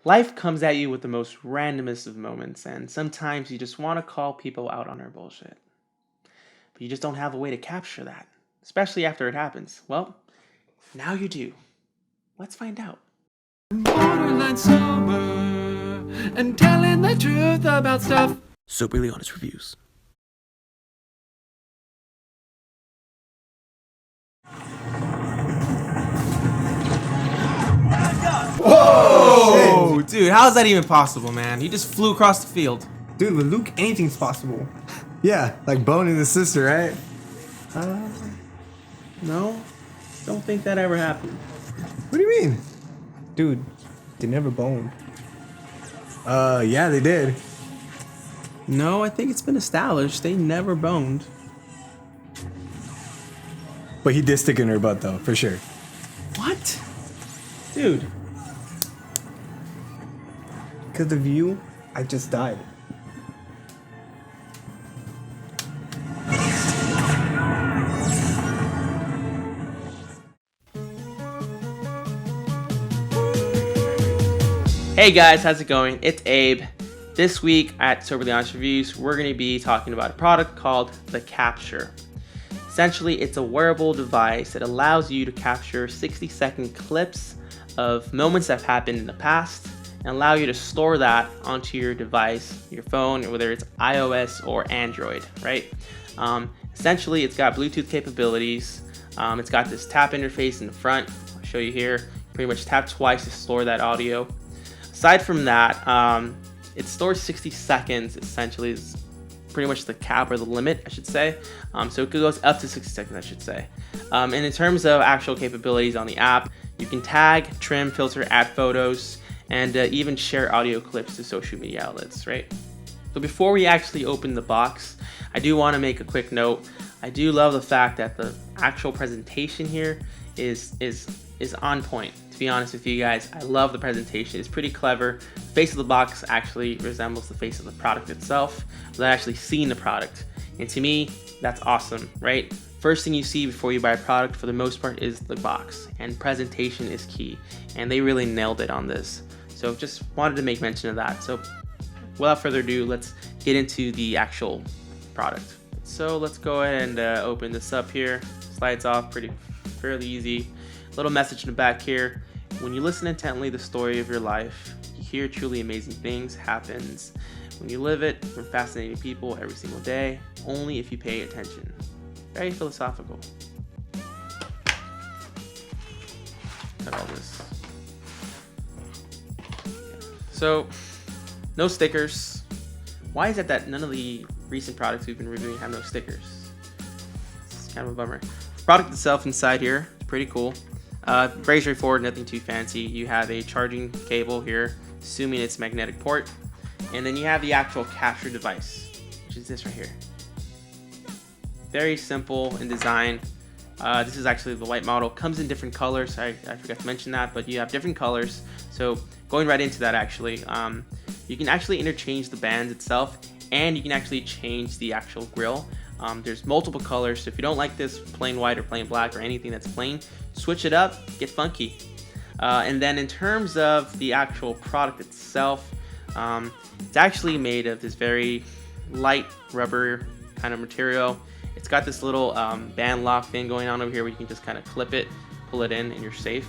Life comes at you with the most randomest of moments, and sometimes you just want to call people out on their bullshit. But you just don't have a way to capture that, especially after it happens. Well, now you do. Let's find out. Borderline sober and telling the truth about stuff. Soberly Honest Reviews. Whoa! Dude, how is that even possible, man? He just flew across the field. Dude, with Luke, anything's possible. Yeah, like boning the sister, right? No, don't think that ever happened. What do you mean? Dude, they never boned. Yeah, they did. No, I think it's been established they never boned. But he did stick in her butt, though, for sure. What? Dude. Because of you, I just died. Hey guys, how's it going? It's Abe. This week at Soberly Honest Reviews, we're going to be talking about a product called the Kapture. Essentially, it's a wearable device that allows you to capture 60-second clips of moments that have happened in the past and allow you to store that onto your device, your phone, whether it's iOS or Android, right? Essentially, it's got Bluetooth capabilities. It's got this tap interface in the front. I'll show you here. Pretty much tap twice to store that audio. Aside from that, it stores 60 seconds, essentially, is pretty much the cap or the limit, I should say. So it goes up to 60 seconds, I should say. And in terms of actual capabilities on the app, you can tag, trim, filter, add photos, and even share audio clips to social media outlets, right? So before we actually open the box, I do want to make a quick note. I do love the fact that the actual presentation here is on point. To be honest with you guys, I love the presentation. It's pretty clever. The face of the box actually resembles the face of the product itself without actually seeing the product. And to me, that's awesome, right? First thing you see before you buy a product, for the most part, is the box. And presentation is key. And they really nailed it on this. So just wanted to make mention of that. So without further ado, let's get into the actual product. So let's go ahead and open this up here. Slides off fairly easy. Little message in the back here. When you listen intently to the story of your life, you hear truly amazing things happens. When you live it from fascinating people every single day, only if you pay attention. Very philosophical. Cut all this. So, no stickers. Why is it that none of the recent products we've been reviewing have no stickers? It's kind of a bummer. The product itself inside here is pretty cool. Very straightforward, nothing too fancy. You have a charging cable here, assuming it's magnetic port. And then you have the actual capture device, which is this right here. Very simple in design. This is actually the white model. Comes in different colors. I forgot to mention that, but you have different colors. So going right into that actually, you can actually interchange the bands itself, and you can actually change the actual grill. There's multiple colors, so if you don't like this plain white or plain black or anything that's plain, switch it up, get funky. And then in terms of the actual product itself, it's actually made of this very light rubber kind of material. It's got this little band lock thing going on over here where you can just kind of clip it, pull it in, and you're safe.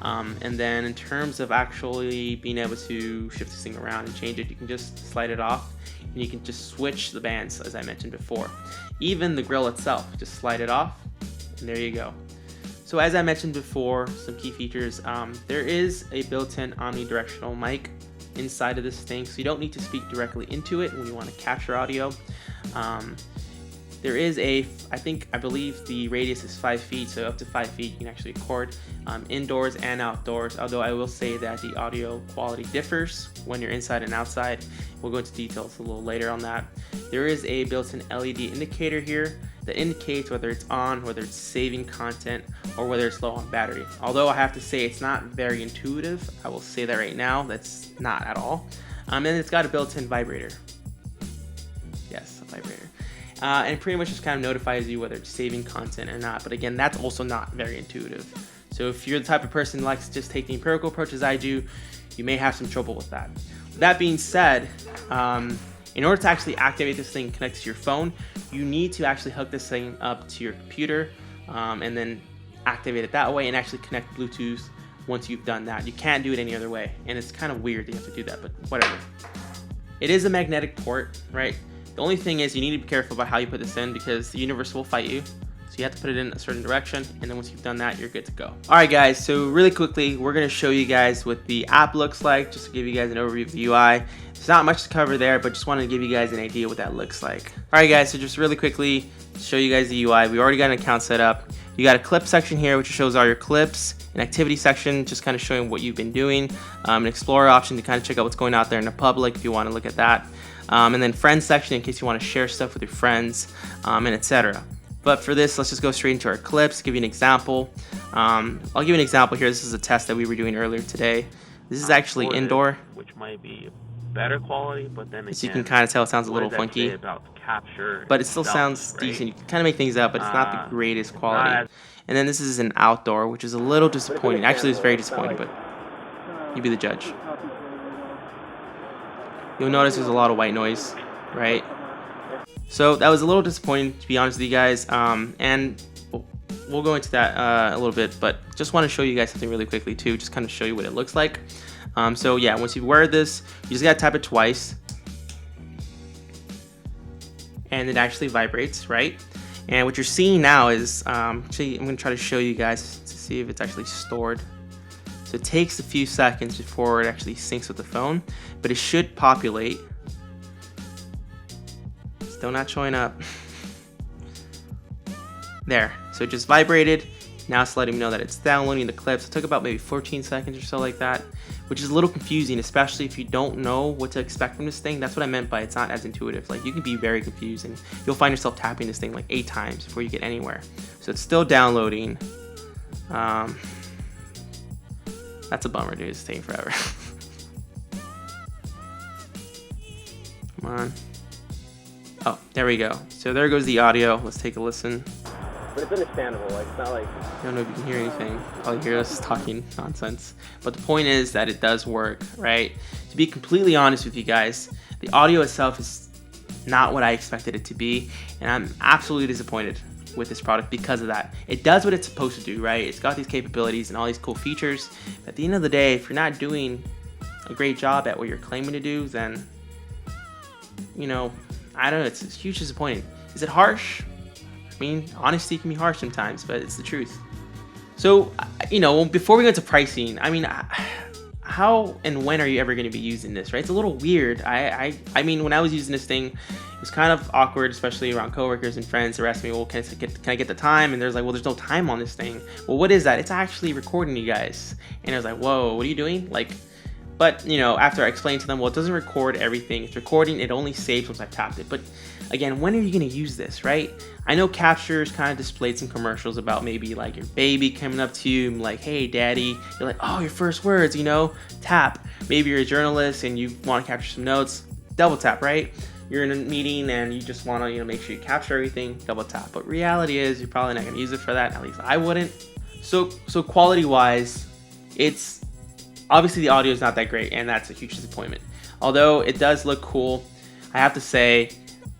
And then in terms of actually being able to shift this thing around and change it, you can just slide it off, and you can just switch the bands, as I mentioned before. Even the grill itself, just slide it off, and there you go. So as I mentioned before, some key features, there is a built-in omnidirectional mic inside of this thing, so you don't need to speak directly into it when you want to capture audio. There is I believe the radius is 5 feet, so up to 5 feet you can actually record indoors and outdoors, although I will say that the audio quality differs when you're inside and outside. We'll go into details a little later on that. There is a built-in LED indicator here that indicates whether it's on, whether it's saving content, or whether it's low on battery. Although I have to say it's not very intuitive, I will say that right now, that's not at all. And it's got a built-in vibrator. Yes, a vibrator. And pretty much just kind of notifies you whether it's saving content or not. But again, that's also not very intuitive. So if you're the type of person who likes to just take the empirical approach as I do, you may have some trouble with that. That being said, in order to actually activate this thing, connect to your phone, you need to actually hook this thing up to your computer and then activate it that way and actually connect Bluetooth once you've done that. You can't do it any other way, and it's kind of weird that you have to do that, but whatever. It is a magnetic port, right? The only thing is you need to be careful about how you put this in because the universe will fight you. So you have to put it in a certain direction, and then once you've done that, you're good to go. All right, guys, so really quickly, we're gonna show you guys what the app looks like, just to give you guys an overview of the UI. There's not much to cover there, but just wanted to give you guys an idea what that looks like. All right, guys, so just really quickly, show you guys the UI. We already got an account set up. You got a clip section here, which shows all your clips, an activity section, just kind of showing what you've been doing, an explorer option to kind of check out what's going out there in the public if you want to look at that, and then friends section in case you want to share stuff with your friends, and etc. But for this, let's just go straight into our clips, give you an example. I'll give you an example here. This is a test that we were doing earlier today. This is actually indoor, which might be better quality, but then as you can kind of tell, it sounds a little funky, about Kapture but it still sounds decent. You can kind of make things out, but it's not the greatest quality. And then this is an outdoor, which is a little disappointing. Actually, it's very disappointing, but you be the judge. You'll notice there's a lot of white noise, right? So that was a little disappointing, to be honest with you guys, and we'll go into that a little bit, but just want to show you guys something really quickly too, just kind of show you what it looks like. So yeah, once you wear this, you just gotta tap it twice, and it actually vibrates, right? And what you're seeing now is, actually, I'm gonna try to show you guys to see if it's actually stored. So it takes a few seconds before it actually syncs with the phone, but it should populate. Still not showing up. There, so it just vibrated. Now it's letting me know that it's downloading the clips. It took about maybe 14 seconds or so like that, which is a little confusing, especially if you don't know what to expect from this thing. That's what I meant by it's not as intuitive. Like, you can be very confused and you'll find yourself tapping this thing like 8 times before you get anywhere. So it's still downloading. That's a bummer, dude. It's taking forever. Come on. Oh, there we go. So there goes the audio. Let's take a listen. But it's understandable. Like, it's not like I don't know if you can hear anything. Probably hear us talking nonsense. But the point is that it does work, right? To be completely honest with you guys, the audio itself is not what I expected it to be, and I'm absolutely disappointed with this product because of that. It does what it's supposed to do, right? It's got these capabilities and all these cool features. But at the end of the day, if you're not doing a great job at what you're claiming to do, then, you know, I don't know, it's huge disappointing. Is it harsh? I mean, honesty can be harsh sometimes, but it's the truth. So, you know, before we go into pricing, I mean, how and when are you ever going to be using this, right? It's a little weird. I mean, when I was using this thing, it was kind of awkward, especially around coworkers and friends. They're asking me, well, can I get the time? And there's like, well, there's no time on this thing. Well, what is that? It's actually recording you guys. And I was like, whoa, what are you doing? Like, but, you know, after I explained to them, well, it doesn't record everything. It's recording. It only saves once I tapped it. But again, when are you going to use this, right? I know Kapture's kind of displayed some commercials about maybe like your baby coming up to you and like, hey, daddy. You're like, oh, your first words, you know, tap. Maybe you're a journalist and you want to capture some notes, double tap, right? You're in a meeting and you just want to, you know, make sure you capture everything, double tap. But reality is you're probably not going to use it for that. At least I wouldn't. So quality wise, it's obviously the audio is not that great, and that's a huge disappointment. Although it does look cool, I have to say,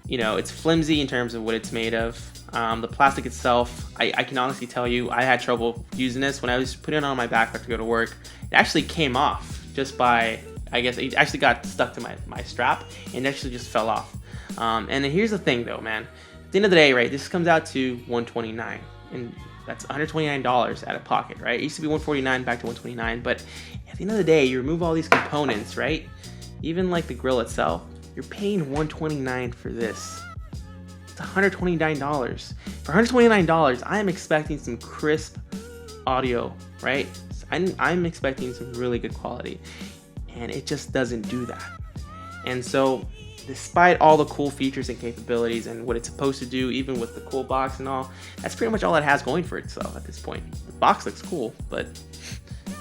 you know, it's flimsy in terms of what it's made of. The plastic itself, I can honestly tell you, I had trouble using this. When I was putting it on my backpack to go to work, it actually came off just by, I guess, it actually got stuck to my strap, and it actually just fell off. And then here's the thing though, man. At the end of the day, right, this comes out to $129, and that's $129 out of pocket, right? It used to be $149, back to $129, but at the end of the day, you remove all these components, right? Even like the grill itself, you're paying $129 for this. It's $129. For $129, I am expecting some crisp audio, right? I'm expecting some really good quality, and it just doesn't do that. And so, despite all the cool features and capabilities and what it's supposed to do, even with the cool box and all, that's pretty much all it has going for itself at this point. The box looks cool, but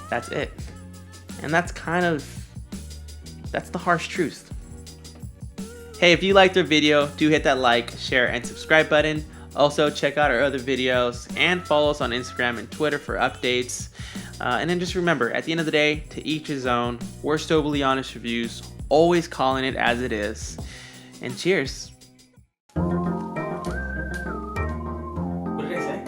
that's it. And that's the harsh truth. Hey, if you liked our video, do hit that like, share, and subscribe button. Also, check out our other videos and follow us on Instagram and Twitter for updates. And then just remember, at the end of the day, to each his own. We're Soberly Honest Reviews, always calling it as it is. And cheers. What did I say?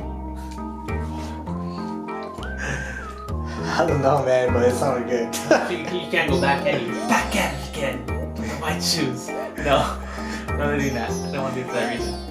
I don't know, man, but it sounded good. You can't go back at you. Back at it again. I might choose. No, I'm not doing that. I don't want to do it for that reason.